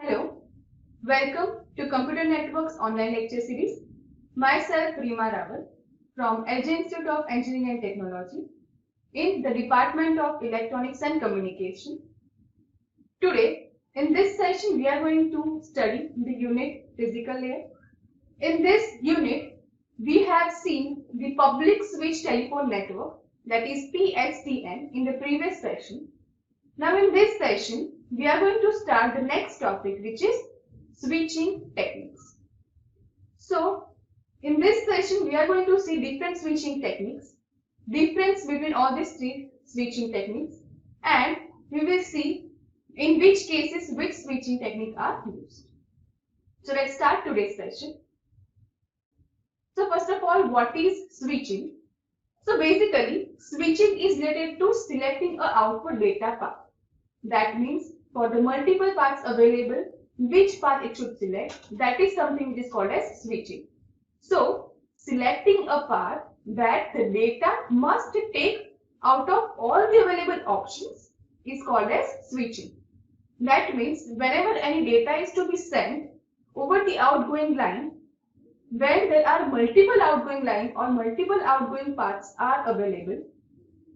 Hello, welcome to Computer Networks online lecture series. Myself Reema Rawal from LG Institute of Engineering and Technology in the Department of Electronics and Communication. Today, in this session, we are going to study the unit physical layer. In this unit, we have seen the public switch telephone network, that is PSTN, in the previous session. Now in this session, we are going to start the next topic, which is switching techniques. So in this session, we are going to see different switching techniques, difference between all these three switching techniques, and we will see in which cases which switching technique are used. So let's start today's session. So first of all, what is switching? So basically, switching is related to selecting a output data path. That means for the multiple paths available, which path it should select, that is something which is called as switching. So selecting a path that the data must take out of all the available options is called as switching. That means whenever any data is to be sent over the outgoing line, when there are multiple outgoing lines or multiple outgoing paths are available,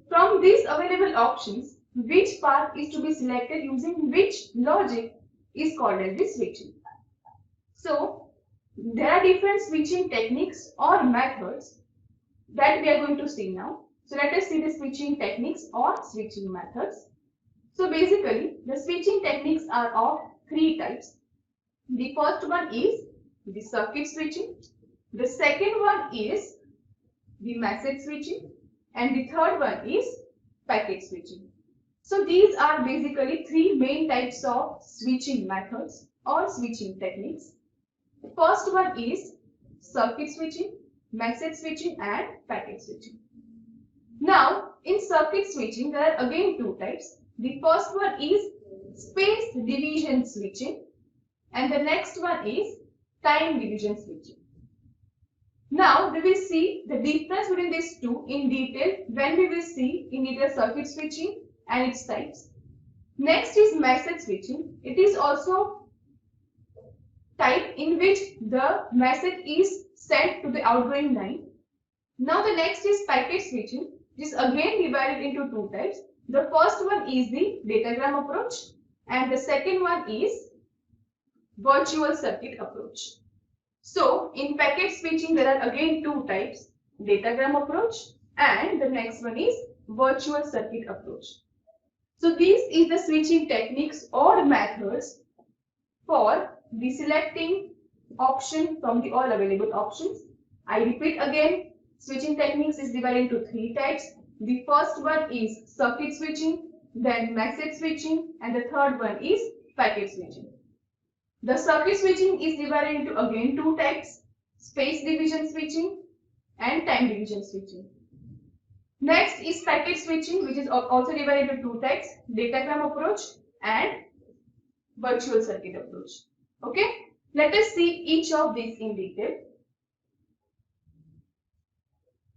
from these available options, which path is to be selected using which logic is called as the switching. So there are different switching techniques or methods that we are going to see now. So let us see the switching techniques or switching methods. So basically, the switching techniques are of three types. The first one is the circuit switching. The second one is the message switching. And the third one is packet switching. So these are basically three main types of switching methods or switching techniques. The first one is circuit switching, message switching, and packet switching. Now, in circuit switching, there are again two types. The first one is space division switching, and the next one is time division switching. Now, we will see the difference between these two in detail when we will see in detail circuit switching and its types. Next is message switching. It is also type in which the message is sent to the outgoing line. Now the next is packet switching. It is again divided into two types. The first one is the datagram approach and the second one is virtual circuit approach. So in packet switching there are again two types, datagram approach and the next one is virtual circuit approach. So this is the switching techniques or methods for the selecting option from the all available options. I repeat again, switching techniques is divided into three types. The first one is circuit switching, then message switching, and the third one is packet switching. The circuit switching is divided into again two types, space division switching and time division switching. Next is packet switching, which is also divided into two types, datagram approach and virtual circuit approach. Okay, let us see each of these in detail.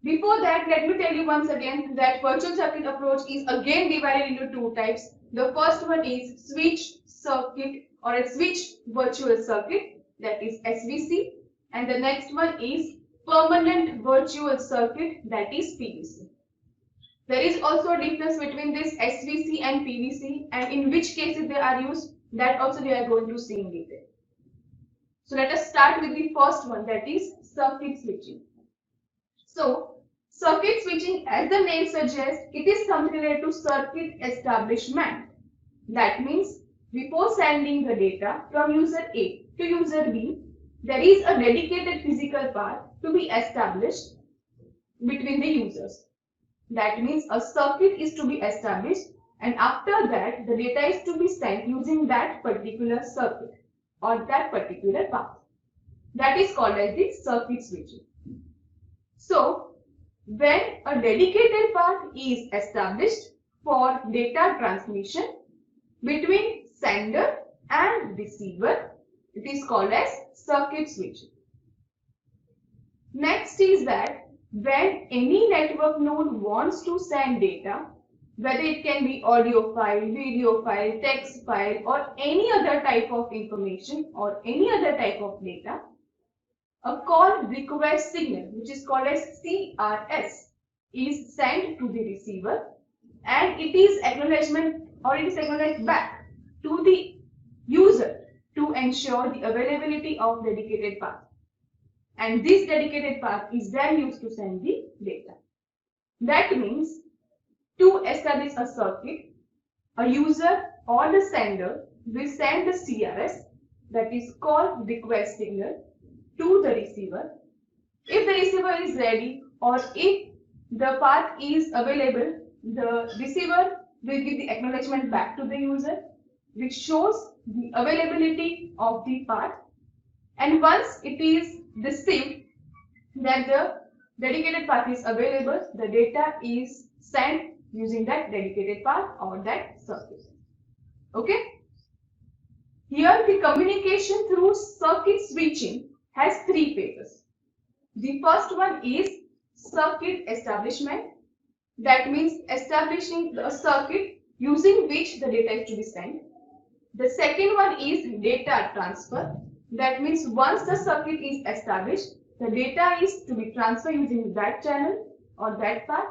Before that, let me tell you once again that virtual circuit approach is again divided into two types. The first one is switch circuit or a switch virtual circuit, that is SVC, and the next one is permanent virtual circuit, that is PVC. There is also a difference between this SVC and PVC, and in which cases they are used, that also we are going to see in detail. So let us start with the first one, that is circuit switching. So circuit switching, as the name suggests, it is something related to circuit establishment. That means before sending the data from user A to user B, there is a dedicated physical path to be established between the users. That means a circuit is to be established, and after that the data is to be sent using that particular circuit or that particular path. That is called as the circuit switching. So when a dedicated path is established for data transmission between sender and receiver, it is called as circuit switching. Next is that when any network node wants to send data, whether it can be audio file, video file, text file, or any other type of information or any other type of data, a call request signal, which is called as CRS, is sent to the receiver, and it is acknowledgement or it is acknowledged back to the user to ensure the availability of dedicated path. And this dedicated path is then used to send the data. That means to establish a circuit, a user or the sender will send the CRS, that is call request signal, to the receiver. If the receiver is ready or if the path is available, the receiver will give the acknowledgement back to the user, which shows the availability of the path. And once it is received that the dedicated path is available, the data is sent using that dedicated path or that circuit. Okay? Here the communication through circuit switching has three phases. The first one is circuit establishment. That means establishing a circuit using which the data is to be sent. The second one is data transfer. That means once the circuit is established, the data is to be transferred using that channel or that path.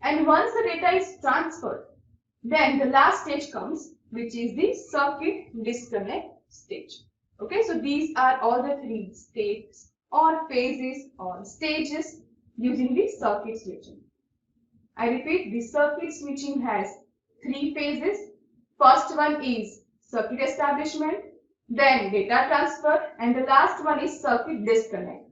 And once the data is transferred, then the last stage comes, which is the circuit disconnect stage. Okay, so these are all the three stages or phases or stages using the circuit switching. I repeat, the circuit switching has three phases. First one is circuit establishment, then data transfer, and the last one is circuit disconnect.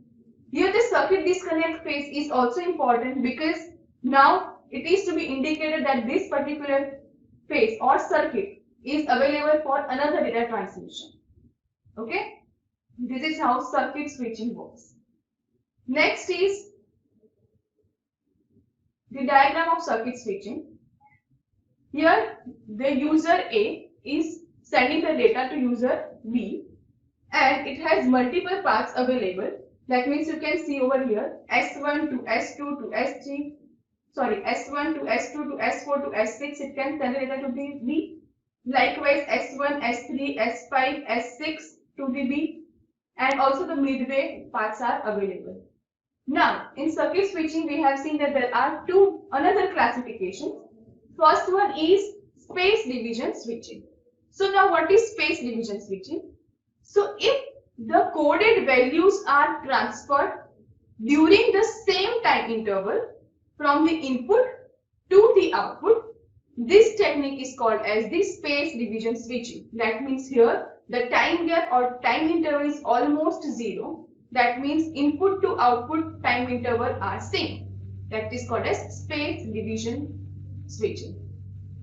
Here the circuit disconnect phase is also important because now it is to be indicated that this particular phase or circuit is available for another data transmission. Okay, this is how circuit switching works. Next is the diagram of circuit switching. Here the user A is sending the data to user B, and it has multiple paths available. That means you can see over here S1 to S2 to S3, S1 to S2 to S4 to S6, it can send the data to the B. Likewise S1, S3, S5, S6 to the B, and also the midway paths are available. Now in circuit switching we have seen that there are another classifications. First one is space division switching. So now what is space division switching? So if the coded values are transferred during the same time interval from the input to the output, this technique is called as the space division switching. That means here the time gap or time interval is almost zero. That means input to output time interval are same. That is called as space division switching.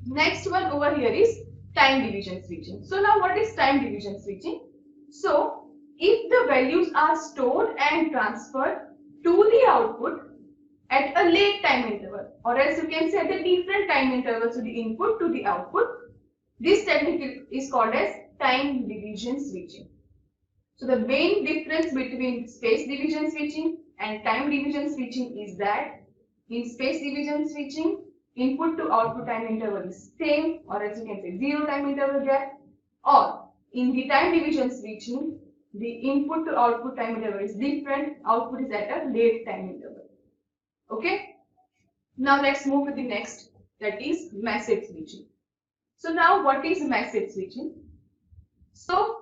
Next one over here is time division switching. So now what is time division switching? So if the values are stored and transferred to the output at a late time interval, or else you can say at a different time interval, so the input to the output, this technique is called as time division switching. So the main difference between space division switching and time division switching is that in space division switching, input to output time interval is same, or as you can say zero time interval gap, or in the time division switching, the input to output time interval is different, output is at a late time interval. Okay. Now let's move to the next, that is message switching. So now what is message switching? So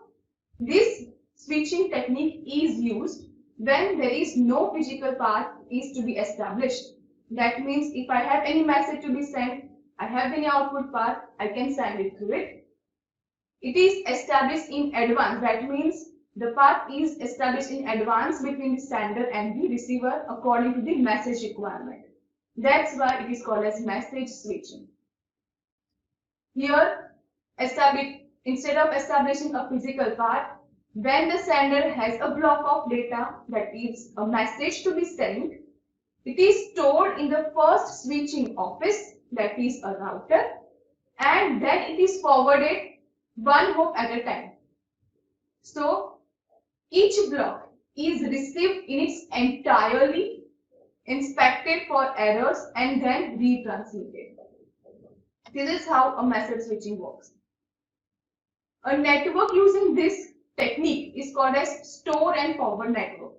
this switching technique is used when there is no physical path is to be established. That means if I have any message to be sent, I have any output path, I can send it through it. It is established in advance. That means the path is established in advance between the sender and the receiver according to the message requirement. That's why it is called as message switching. Here, instead of establishing a physical path, when the sender has a block of data that is a message to be sent, it is stored in the first switching office, that is a router, and then it is forwarded one hop at a time. So each block is received in its entirely, inspected for errors, and then retransmitted. This is how a message switching works. A network using this technique is called as store and forward network.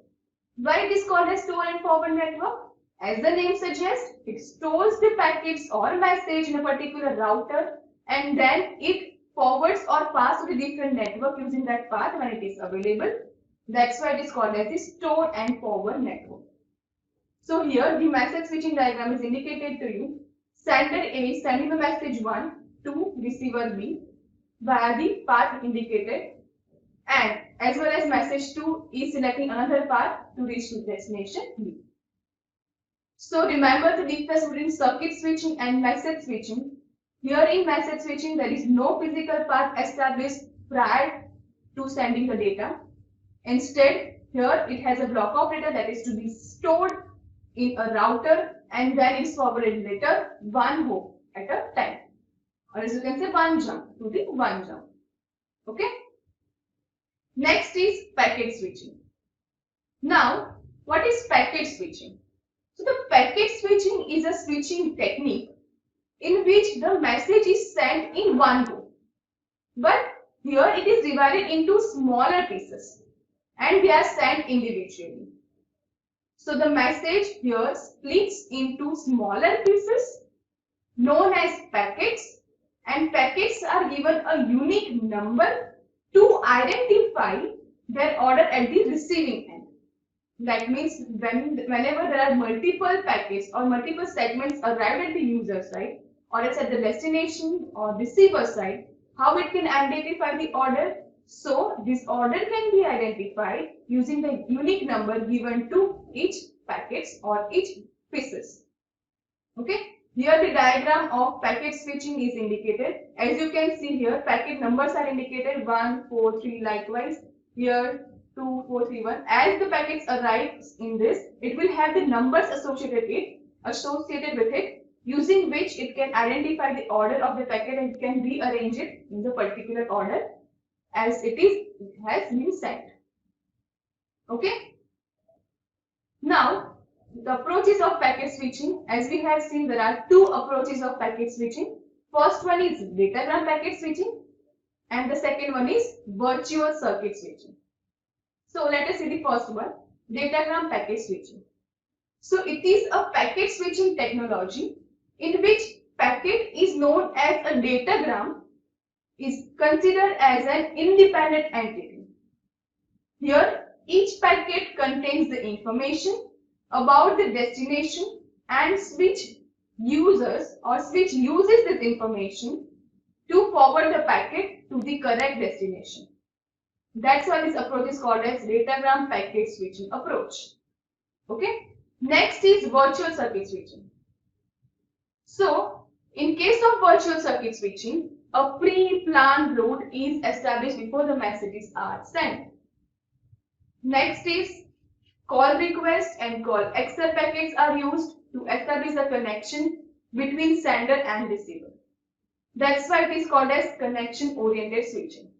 Why it is called as store and forward network? As the name suggests, it stores the packets or message in a particular router and then it forwards or passes to the different network using that path when it is available. That's why it is called as the store and forward network. So here the message switching diagram is indicated to you. Sender A is sending the message 1 to receiver B via the path indicated, and as well as message 2 is selecting another path to reach the destination B. So remember the difference between circuit switching and message switching. Here in message switching there is no physical path established prior to sending the data. Instead, here it has a block of data that is to be stored in a router and then it's forwarded later one hop at a time. Or as you can say, one jump to the one jump. Okay. Next is packet switching. Now, what is packet switching? So the packet switching is a switching technique in which the message is sent in one go. But here it is divided into smaller pieces and they are sent individually. So the message here splits into smaller pieces known as packets, and packets are given a unique number to identify their order at the receiving end. That means whenever there are multiple packets or multiple segments arrived at the user side or it's at the destination or receiver side, how it can identify the order? So this order can be identified using the unique number given to each packets or each pieces. Okay. Here the diagram of packet switching is indicated. As you can see here, packet numbers are indicated 1, 4, 3 likewise. Here 2, 4, 3, 1. As the packets arrive in this, it will have the numbers associated with it, using which it can identify the order of the packet and it can rearrange it in the particular order as it has been sent. Okay. Now, the approaches of packet switching, as we have seen, there are two approaches of packet switching. First one is datagram packet switching and the second one is virtual circuit switching. So let us see the first one, datagram packet switching. So it is a packet switching technology in which packet is known as a datagram is considered as an independent entity. Here each packet contains the information about the destination and switch uses this information to forward the packet to the correct destination. That's why this approach is called as datagram packet switching approach. Okay. Next is virtual circuit switching. So, in case of virtual circuit switching, a pre-planned route is established before the messages are sent. Next is call request and call accept packets are used to establish a connection between sender and receiver. That's why it is called as connection oriented switching.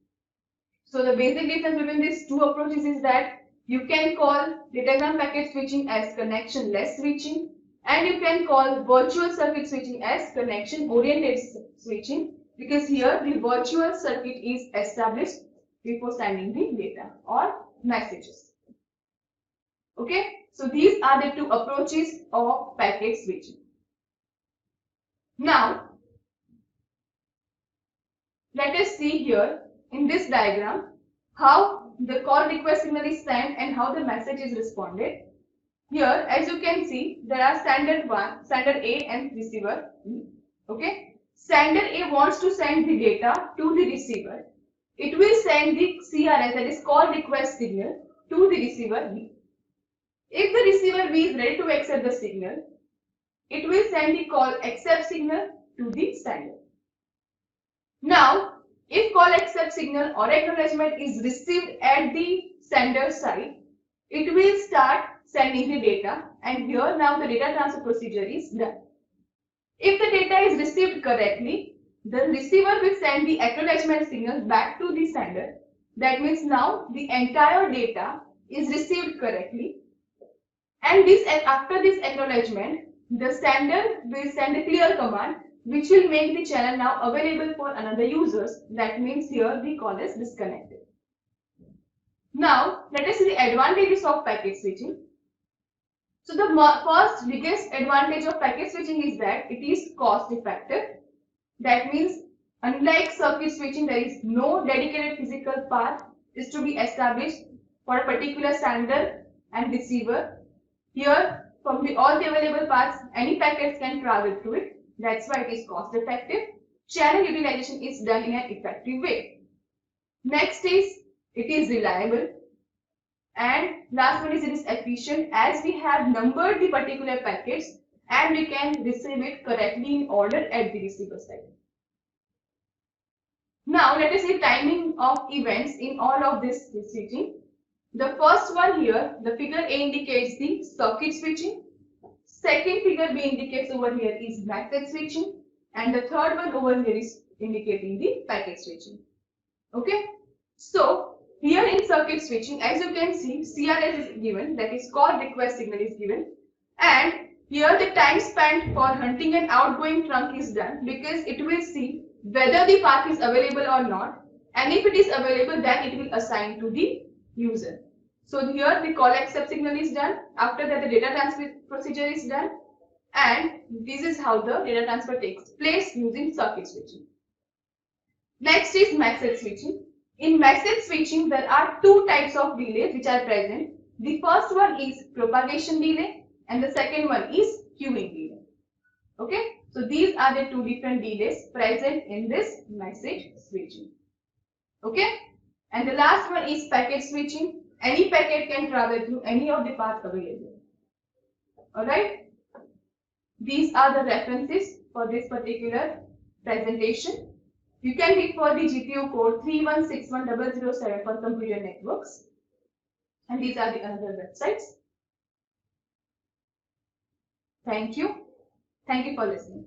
So the basic difference between these two approaches is that you can call datagram packet switching as connection-less switching and you can call virtual circuit switching as connection-oriented switching, because here the virtual circuit is established before sending the data or messages. Okay, so these are the two approaches of packet switching. Now, let us see here in this diagram how the call request signal is sent and how the message is responded. Here, as you can see, there are sender A and receiver B. Okay. Sender A wants to send the data to the receiver. It will send the CRS, that is call request signal, to the receiver B. If the receiver B is ready to accept the signal, it will send the call accept signal to the sender. Now, if call accept signal or acknowledgement is received at the sender side, it will start sending the data, and here now the data transfer procedure is done. If the data is received correctly, the receiver will send the acknowledgement signal back to the sender. That means now the entire data is received correctly, and after this acknowledgement, the sender will send a clear command which will make the channel now available for another users. That means here the call is disconnected. Now, let us see the advantages of packet switching. So, the first biggest advantage of packet switching is that it is cost effective. That means, unlike circuit switching, there is no dedicated physical path is to be established for a particular sender and receiver. Here, from all the available paths, any packets can travel through it. That's why it is cost effective. Channel utilization is done in an effective way. Next is, it is reliable. And last one is, it is efficient, as we have numbered the particular packets and we can receive it correctly in order at the receiver side. Now let us see timing of events in all of this switching. The first one here, the figure A indicates the circuit switching. Second figure B indicates over here is method switching, and the third one over here is indicating the packet switching. Okay, so here in circuit switching, as you can see, CRS is given, that is call request signal is given, and here the time spent for hunting an outgoing trunk is done, because it will see whether the path is available or not, and if it is available, then it will assign to the user. So here the call accept signal is done. After that, the data transfer procedure is done, and this is how the data transfer takes place using circuit switching. Next is message switching. In message switching, there are two types of delays which are present. The first one is propagation delay, and the second one is queuing delay. Okay, so these are the two different delays present in this message switching. Okay, and the last one is packet switching. Any packet can travel through any of the paths available. Alright, these are the references for this particular presentation. You can refer the GPU code 3161007 for computer networks, and these are the other websites. Thank you for listening.